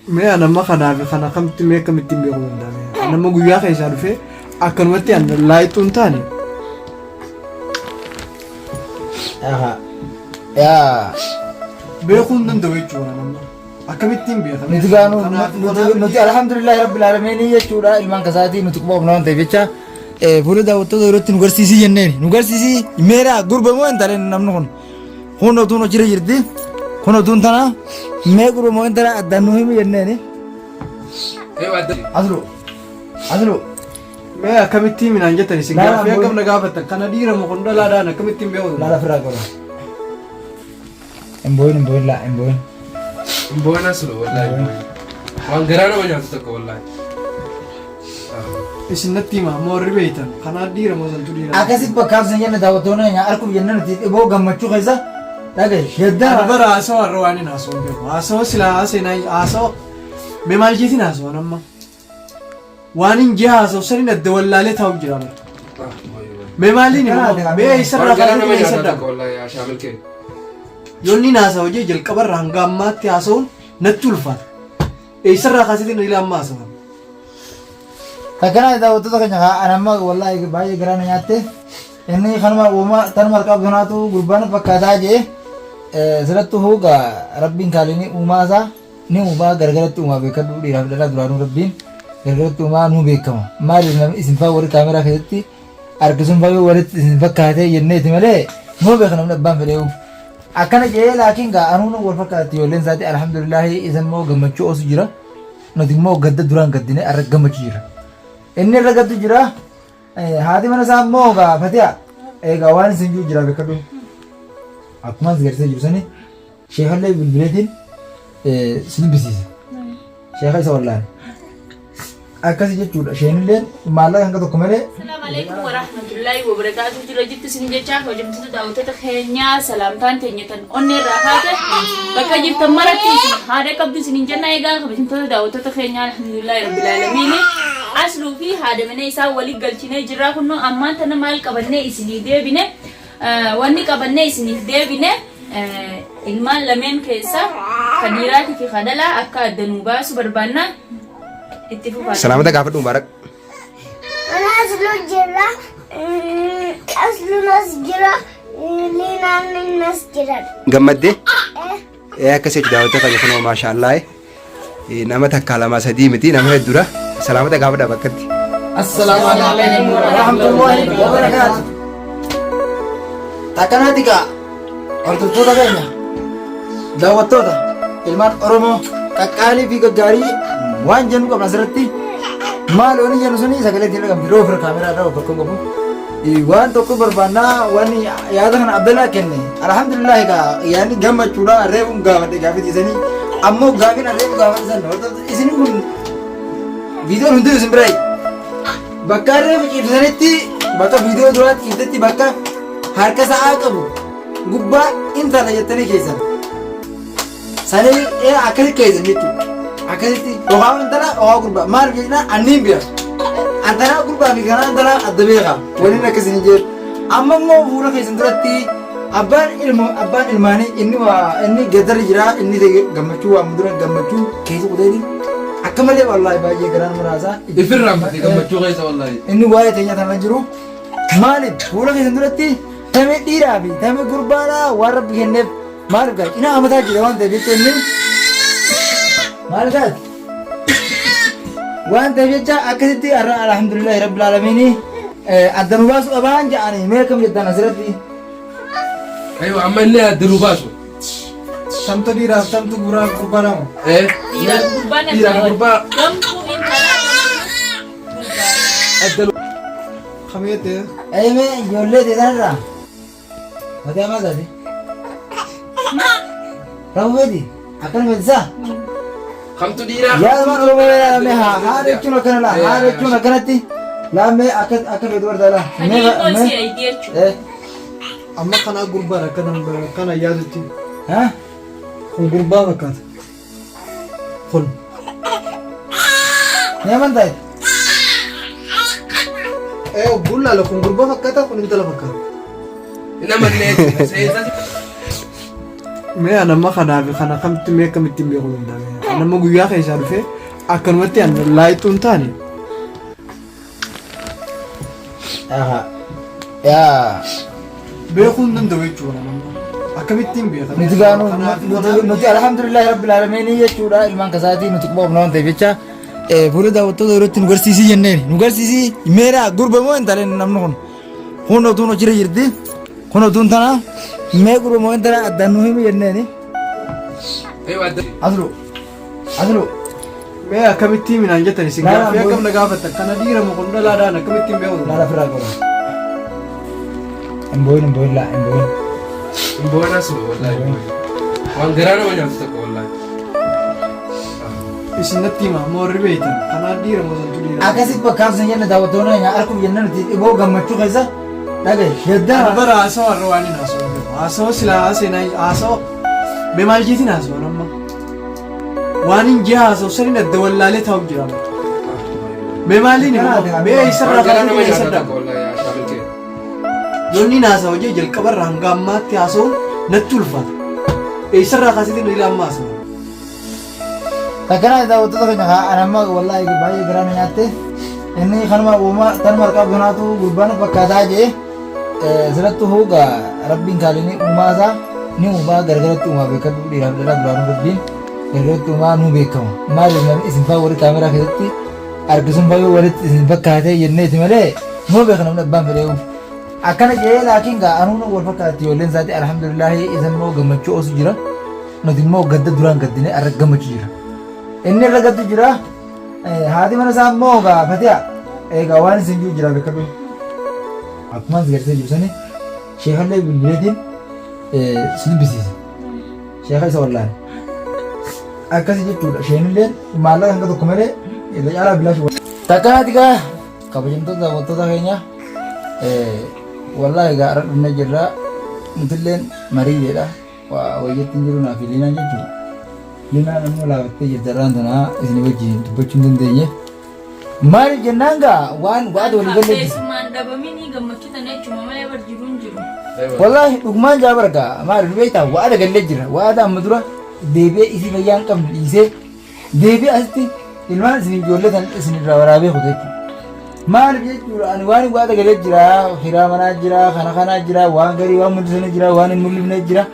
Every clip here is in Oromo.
Mee nama kana kamti mee kamitti beekuu danda'a? Nama guyyaa keessaa dhufee akkanumatti laayituun taane. Yaa beekuu hin danda'u jechuudha nama. Akkamittiin beekama? nuti gaanu nuti alhamdulillahi rabbil alamin jechuudha ilmaan kasaatii nuti quba waan ta'eef jecha fuula daawwattoota yerootti nu garsiisii jenneen nu garsiisii meera gurbamoo hin taane namni kun otuun hojii jirti kun otuun tana mee gurbamoo hin taane addaan nu himu jenneen aslu mee akkamittiin minaan jettan isin gaaffii akkam na gaafattan kana dhiirama kun dhalaadhaan akkamittiin beekuu danda'a? laala firaa godha hin laa hin booyin Buona solo wallahi. Waan garaa nama nyaatu tokko wallahi. Isin natti hima moorri beeytan kana dhiirama santu dhiirama. akkasitti bakkaaf san jenna daawwattoonni arguuf jenna nuti dhiboo gammachuu keessa dhagaye heddaa bara haasawaa irra waan hin haasawaa beeku haasawaa silaa haaseenaa haasawaa mee maal jeetiin haasawaa namma waan hin jee haasawaa saniin adda wallaalee taa'u jira bara mee maaliin immoo mee isarraa nama nyaatu tokko wallahi shaamil kee. yoonni haasawaa hojii jalqabarraa hanga ammaatti haasawuun natti ulfaata isarraa kaasitiin ilaa amma haasawaa. Takkanaa daawwattoota keenya anamma wallahi baay'ee garaana nyaatte inni kanuma uumaa tanuma harkaa bonaatu gurbaan fakkaataa jee sirattu huuga rabbiin kaalini uumaa isaa ni uumaa gargaratti uumaa beekadhu dhiiraaf dhalaa duraanuu rabbiin gargaratti uumaa nuu beekama maaliif namni isin faa warri kaameraa keessatti harkisuun faa walitti isin fakkaatee jenneeti malee nuu beeka namni abbaan fedhee'u akkana jee laakiin gaa anuun wal fakkaatti ijoolleen isaati alhamdulillahi isan immoo gammachuu osu jira nuti immoo gadda duraan gaddine arra gammachuu jira. inni irra gaddu jira haati mana isaa immoo gaafatea eegaa waan isin jiru jira beekadhu akkuma as garsee jiru sani sheekallee bilbileetiin simbisiise sheeka isa wallaan akkasi jechuudha sheenilleen maallaqa hanga tokko malee. Assalamu alaikum warahmatullahi wabarakatuh. Jira jirtu sin jecha hojjamtoota daawwattoota keenyaa salaamtaan teenyatan onnee irraa kaate bakka jirtan maratti haadha qabdu isin jenna eegaa hojjamtoota daawwattoota keenyaa alhamdulillahi rabbil alamin asluu fi haadha mana isaa waliin galchinee jirra kunno ammaan tana maal qabannee isinii deebine wanni qabannee isiniif deebine ilmaan lameen keessa kadhiiraatii fi kadhalaa akka addanuu baasu barbaanna. Salaamata gaafadhu Mubarak. Ana aslu jira, aslu nas jira, linaan nas jira. Gammaddee? Akkasii daawwattoota keenya kunoo maashaallah nama takka lama sadii miti nama hedduudha. Salaamata gaafadha bakkatti. Assalaamu alaikum warahmatullahi wabarakatuh. Takkanaati gaa hordoftoota keenya daawwattoota ilmaan Oromoo qaqqaalii fi gaggaarii waan jennu qabna asirratti maal wani jennu suni sagalee ittiin dhagamti roo fira kaameraa irraa bakka qabu waan tokko barbaannaa waan yaada kana Abdallaa kenne alhamdulillah gaa yaani gammachuudha reebuun gaafadhe gaafatiisanii ammoo gaafin reebu gaafatisan hordoftoota isin kun viidiyoon hundi isin biraa bakka reefu ciibsanitti bakka viidiyoo duraatti ciibsatti bakka harka sa'aa qabu gubbaa intala jettanii keessan sanii akkasi keessan jechuudha akkasitti ohaa intala ohaa gurbaa maal jechnaa anniin bira antanaa gurbaa fi kanaa intala adda beekaa waliin akkasini jedhu amma immoo fuula keessan duratti abbaan ilmaanii inni gaddara jiraa inni gammachuu waa mudura gammachuu keessa quteeti akka malee wallahi baay'ee garaan muraasaa Ifirraan fate gammachuu keessa wallahi. inni waa'ee teenya tana jiru maaliif fuula keessan duratti tamee dhiiraa fi tamee gurbaadhaa waan rabbi kenneef maaliif gaa cinaa amataa jira waan ta'eef jecha inni maal taati waan ta'eef jecha akkasitti alhamdulillahi rabbil aalamiin adda nu baasu dhabaan ja'anii mee akkam jettan asirratti Ayo amma illee adda nu baasu. Tamtu dhiiraaf tamtu gurbaa lama. Dhiiraaf gurbaa. Kameete. mee ijoollee teessanirraa mataa maal taate rafuufeeti akkana beeksisaa Kamtu dhiiraa. yaa zaman oromoo laamme haala jechuun akkana laa haala jechuun akkanatti laamme akka feetu barbaada Amma kana gurbaan akkana yaadutti. ha Kun gurbaa fakkaata. Kun. ni amantaa Bullaala kun gurbaa fakkaata kun intala fakkaata. Nama illee seessa. Mee anamma kanaaf kana kamtti mee akkamitti hin beeku danda'ame. Anamma guyyaa keessaa dhufee akkanumatti an laayituun taane. Yaa Beekuu hin danda'u jechuudha namni. Akkamittiin beeka. nuti gaanu nuti alhamdulillah rabbil alamin jechuudha ilmaan kasaatii nuti qophoofna waan ta'eef jecha fuula daawwattoota yerootti nu garsiisii jenneen nu garsiisii meera gurbamoo hin taane namni kun otuun hojii jirti kun otuun tana mee gurbamoo hin taane addaan nu himu jenneeni aslu Mee akkamittiin minaan jettan isin gaaffii akkam na gaafattan kana dhiirama kun dhalaadhaan akkamittiin beeku. laala firaa qaba hin booyin laa hin booyin Buona su wallahi. Wan garana wanya tutako wallahi. Isin natti hima moorri beektan kana dhiirama santu dhiirama. akkasitti bakkaaf sin jenna daawwattoonni keenya harkuuf jenna nuti dhiboo gammachuu keessa dhagaye heddaan Bara haasawaa irra waan hin haasawaa beeku. Haasawaa silaa haaseenaa haasawaa mee maal jeetiin haasawaa namma. Waan hin jee haasawaa saniin adda wallaalee taa'u jira. Mee maaliin hima mee isarraa Garana kaasee wanya isarraa. tutako wallahi ya shabike. Yoonni haasawaa hojii jalqabarraa hanga ammaatti haasawuun natti ulfaata. Isarraa kaasee nu ilaamaa haasawaa. takkana daawwattoota keenya anamma wallaahi baay'ee garaana nyaatte inni kanuma uumaa tanuma harkaa bunaatu gurbaan fakkaataa jee asirratti hooga rabbiin kaalinii uumaa isaa ni uumaa gargaratti uumaa beekadhu dhiiraaf dhalaa duraanuu rabbiin gargaratti uumaa nuu beekama maaliif namni isin faa warri kaameraa keessatti argisuun baay'ee walitti isin fakkaatee jenneeti malee nuu beeka namni abbaan fedhee'u akkana jee laakiin gaa anuun wal fakkaatti ijoolleen isaati alhamdulillaahi isan immoo gammachuu osu jira nuti immoo gadda duraan gaddine arra gammachuu jira inni irra gaddu jira haati mana isaa immoo gaafatea eegaa waan isin jiru jira beekadhu akkuma si gartee jiru sani sheekallee bilbileetiin sirbisiise sheeka isa wallaan akkasii jechuudha sheenilleen maallaqa hanga tokko malee irra caalaa bilaashi takkanaati gaa kabajamtoota daawwattoota keenya wallaahi gaa irra dhufnee jirra nutilleen mariileedha wayyeettiin jiru naaf liinaan jechuudha liinaan ammoo laafattee jirta irraan tanaa isin wajjin dubbachuu hin dandeenye maaliif jennaan gaa waan waada walii galee jira Keessumaan dhabamini gammachuu tana jechuudha malee bar jiru hin jiru. wallaahi dhugumaan jaa barga maaliif beektaa waada galee jira waada amma dura deebi'ee isii fayyaa hin qabne dhiisee deebi'ee asitti ilmaan isin ijoollee tan isin irraa waraabee kutu jechuudha maaliif jechuudha ani waan waada galee jira hiraa manaa jira kana jira waan garii waan mul'isanii jira waan hin mul'ifne jira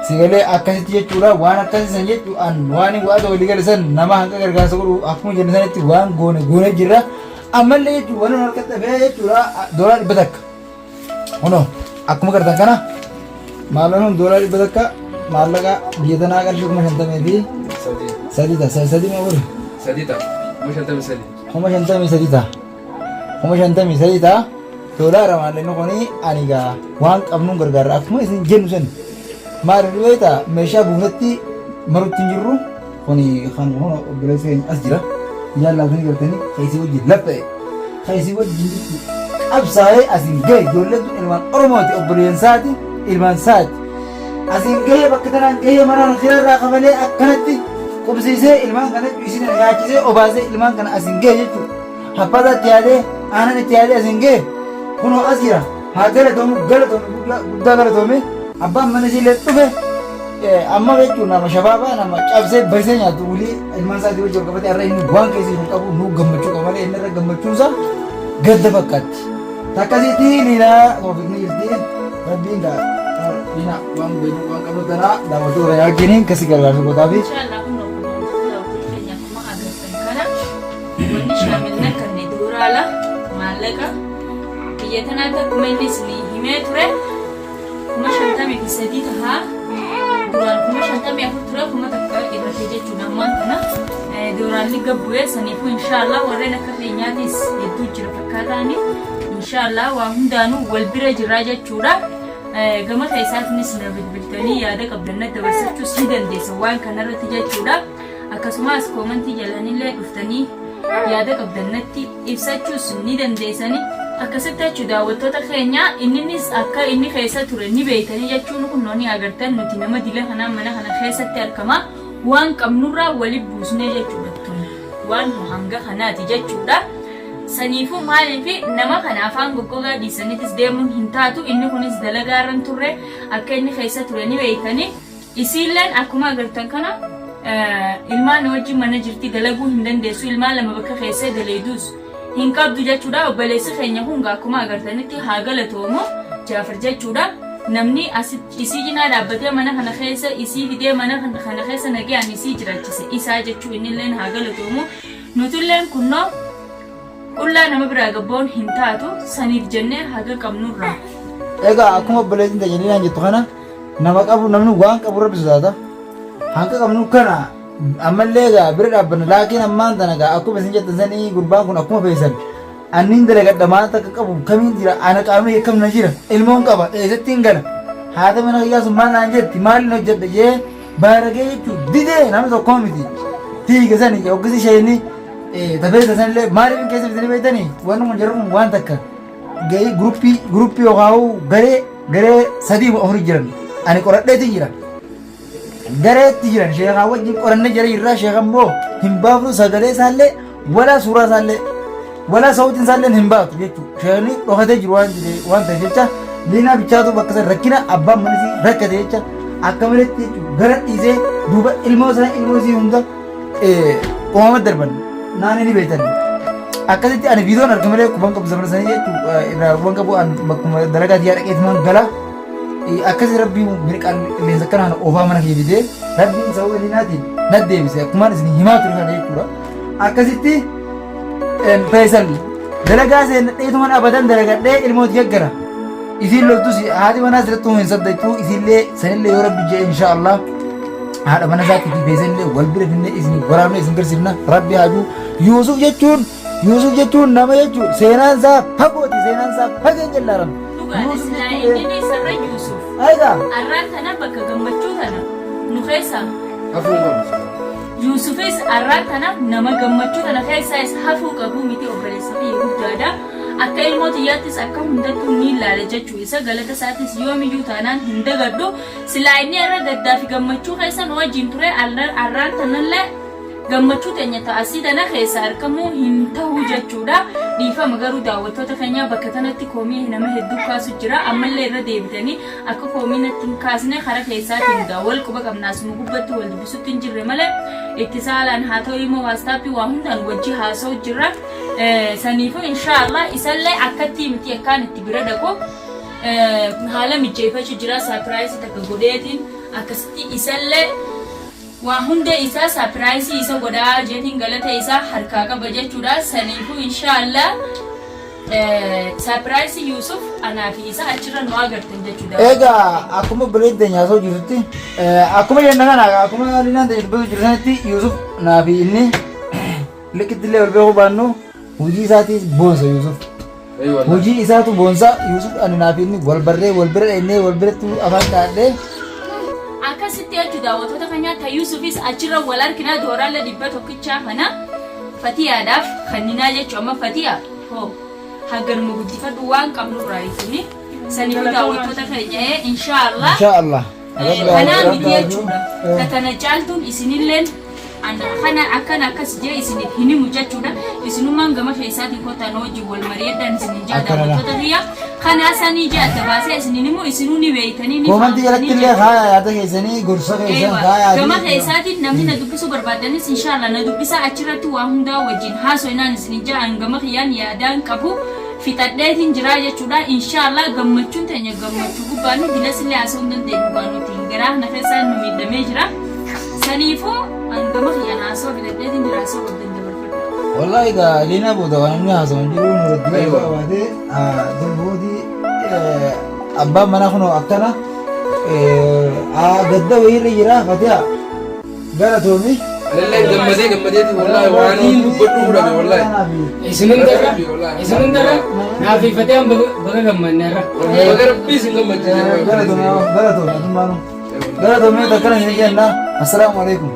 sigalee akkasitti jechuudha waan akkasii san jechuudhaan waan waada walii gale san nama hanga gargaarsa godhu akkuma jenne sanitti waan goone jirra ammallee jechuudha waan harkatti dhafee jechuudha doolaa 100 kuno akkuma gartan kana maallaqa doolaa 100 maallaqa biyya tanaa qarshii 50 fi sadii ma wuri Sadita. Mushatami sadi. 53 ta'a 53 ta'a doolaara maallaqni kuni ani gaa waan qabnuun gargaara akkuma isin jennu san maaliif beektaa meeshaa buufatti marutti hin jirru kuni kan hono obboleessa keenya as jira jaallatanii galtanii keessi wajjin lapha'e keessi wajjin qabsaa'ee asiin gahe ijoolleen tun ilmaan oromooti obboleessaati ilmaan saati asiin gahe bakka tanaan gahe manaan hirarraa qabalee akkanatti qubsiisee ilmaan kana isin nyaachisee obaasee ilmaan kana asiin gahe jechuudha habbataatti yaadee aanan itti yaadee asiin gahe kunoo as jira haa galatoomu guddaa galatoome abbaan mana isiillee dhufe amma jechuun nama shabaabaa nama cabsee baysee nyaatu wulii ilmaan isaatii wajjin wal qabatee har'a inni waan keessa hin qabu nuu gammachuu qaba malee inni irra gammachuunsaa gadda fakkaatti. Takkasitti liinaa ofiifni jirti rabbiin gaa liinaa waan beeknu waan qabnu tanaa daawwattoota yaa wajjiniin kasi gargaarsa gootaa fi Inshallah kun daawwattoota keenya akkuma agartan kana wanni shaamilna kanneen duraala maallaqa biyya tanaatti akkuma inni isinii himee ture 53 tahaa duraan 54 ture kuma takka irratti jechuun ammaan kana duraan liga bu'ee saniifuu inshallah warreen akka keenyaatis hedduu jira fakkaataani inshallah waa hundaanuu wal bira jirraa jechuudha. Gama keessaatiinis na bilbiltanii yaada qabdannatti dabarsachuus ni dandeessa waan kanarratti jechuudha. Akkasumas koomantii jalaanillee dhuftanii yaada qabdannatti ibsachuus ni dandeessanii. Akkasitti jechuudha daawwattoota keenya inninis akka inni keessa ture ni beektanii jechuun kun nooni agartan nuti nama dila kanaan mana kana keessatti argama waan qabnurraa waliin buusnee jechuudha waan hanga kanaati jechuudha. Saniifuu maaliif nama kana afaan goggogaa dhiisaniitis deemuun hin taatu inni kunis dalagaarran turre akka inni keessa ture ni beektanii isiilleen akkuma agartan kana ilmaan wajjin mana jirti dalaguu hin dandeessu ilmaan lama bakka keessee daleedus hin qabdu jechuudha obboleessi keenya kun akkuma agartanitti haa galatoomu Jaafar jechuudha namni isii jinaa dhaabbatee mana kana keessa isii fidee mana kana keessa nagaan isii jiraachise isaa jechuu innilleen haa galatoomu nutulleen kunnoo qullaa nama biraa gabboon hin taatu saniif jennee haga qabnurraa. Egaa akkuma obboleettiin tajaajilaa naan jettu kana nama qabu namni waan qabu rabbi sodaata. Hanga qabnu kana ammallee egaa bira dhaabbanna laakiin ammaan tana egaa akkuma isin jettan sanii gurbaan kun akkuma feesan anniin dalagadha maal takka qabu kamiin jira ana qaamee kamna jira ilmoon qaba eessatti hin gala haata mana kiyyaa sun maal naan jetti maaliin hojjedha jee baaragee jechuun didee namni tokkoo miti fiiga sani hoggisi isheenii tafeessa sanillee maaliif hin keessa bitanii beektanii waan kun jedhamu waan takka gahee guruppii yookaan garee sadii ofirra jiran ani qoradheetiin jira gareetti jiran sheekaa wajjin qoranne jira irraa sheekan immoo hin baafnu sagalee isaallee walaa suuraa isaallee walaa sautiin isaallee hin baaftu jechuudha sheekni dhokatee jiru waan ta'eef jecha liinaa bichaatu bakka san rakkina abbaan manisii rakkate jecha akka maletti jechuudha gara dhiisee duuba ilmoo isii hunda uumama darban naannoo ni beektan akkasitti ani viidiyoon arga malee kubbaan qabu zamana sanii jechuudha irraa kubbaan qabu bakkuma dalagaa diyaa dhaqeetumaan gala akkasii rabbii qilleensa kanaan oofaa mana kee fidee rabbiin sababa liinaatiin na deebise akkumaan isin himaa ture kana jechuudha akkasitti feesal dalagaa seenadheetumaan abadan dalagadhee ilmooti gaggara isiin loltus haati manaa asirratti hin saddachuu isiillee sanillee yoo rabbi jee insha Allah haadha mana isaatti fi feesallee wal bira finnee isin waraabnee isin garsiifna rabbi haajuu Yuusuf jechuun nama jechuun seenaan isaa fagooti seenaan isaa fageen jallaaram inni sarra Yuusuf arraan kana bakka gammachuu kana nu keessa Yuusufis arraan kana nama gammachuu kana keessa isa hafuu qabu miti obboleessa fi guddaadha akka ilmoota yaattis akka hundattuu ni ilaala jechuu isa galata isaatis yoomiyyuu taanaan hin dagaddu silaa inni irra gaddaa fi gammachuu keessa nu wajjin ture arraan tanallee gammachuu teenya ta'asii tana keessa argamuu hin ta'uu jechuudha dhiifama garuu daawwattoota keenya bakka kanatti koomii nama hedduu kaasu jira ammallee irra deebitanii akka koomii natti hin kaasne karaa keessaatiin wal quba qabnaasuma gubbatti wal dubbisutti hin jirre malee itti saalaan haa ta'u immoo waastaappii waa hundaan wajji haasa'u jirra saniifuu inshaallah isallee akkatti miti akkaan itti bira dhaqu haala mijeeffachuu jira saapiraayisii takka godheetiin akkasitti isallee waa hunda isaa saapiraayisii isa godhaa jeetiin galata isaa harkaa qaba jechuudha saniifuu inshaallah saapiraayisii Yuusuf anaa fi isa achirra nu agartan jechuudha. Egaa akkuma obboleettii teenya haasa'u jirtutti akkuma jenna kana akkuma liinaan teenya dubbatu jiru sanatti Yuusuf naa fi inni liqittillee wal beekuu baannu hojii isaatiis boonsa Yuusuf. Hojii isaatu boonsa Yuusuf ani naa fi inni wal barree wal bira dhennee wal biratti afaan kaadhee akkasitti jechuudha daawwattoota keenyaa ta'e Yuusufis achirra wal arginaa dooraallee dhibba tokkichaa kana fatiyaadhaaf kanninaa jechuudha amma fatiyaa hoo hagganuma guddifadhu waan qabnurraa ifni saniif daawwattoota keenya inshaallah kanaan miti jechuudha kana caaltuun isinilleen kana akkana akkas jee isiniif hin himu jechuudha isinumaan gama keessaatiin kottaan hojii wal mari'adhaan isinin jaa daawwattoota kiyya kana sanii jee adda baasee isinin himu isinuu ni beeytanii ni komantii jalatti illee haaya yaada keessanii gorsa keessan haaya gama keessaatiin namni na dubbisuu barbaadanis inshaallah na dubbisaa achirratti waa hundaa wajjin haasofnaan isinin jaa gama kiyyaan yaadaan qabu fixadheetiin jira jechuudha inshaallah gammachuun teenya gammachuu gubbaanii dilasillee haasa'uu hin dandeenyu waan nuti garaa na keessaa nu miidhamee jira saniifuu gama kiyyaan haasa'uu fixadheetiin jira haasa'uu wal dandabarfadha. Wallahi egaa liinaa booda waan inni haasa'u jiru nuratti qabaatee durbooti abbaan manaa kunoo akkana gadda wayiirra jira fatiha gara toomi. Alillee gammadeeti wallahi waan dubbadhu dhabe wallahi. Isin dara naafi fatiyaan baga gammanneerra. Baga rabbii isin gammachiise. Gara toomi atummaanu. Gara toomi takkana hin jenna. Assalaamu alaikum.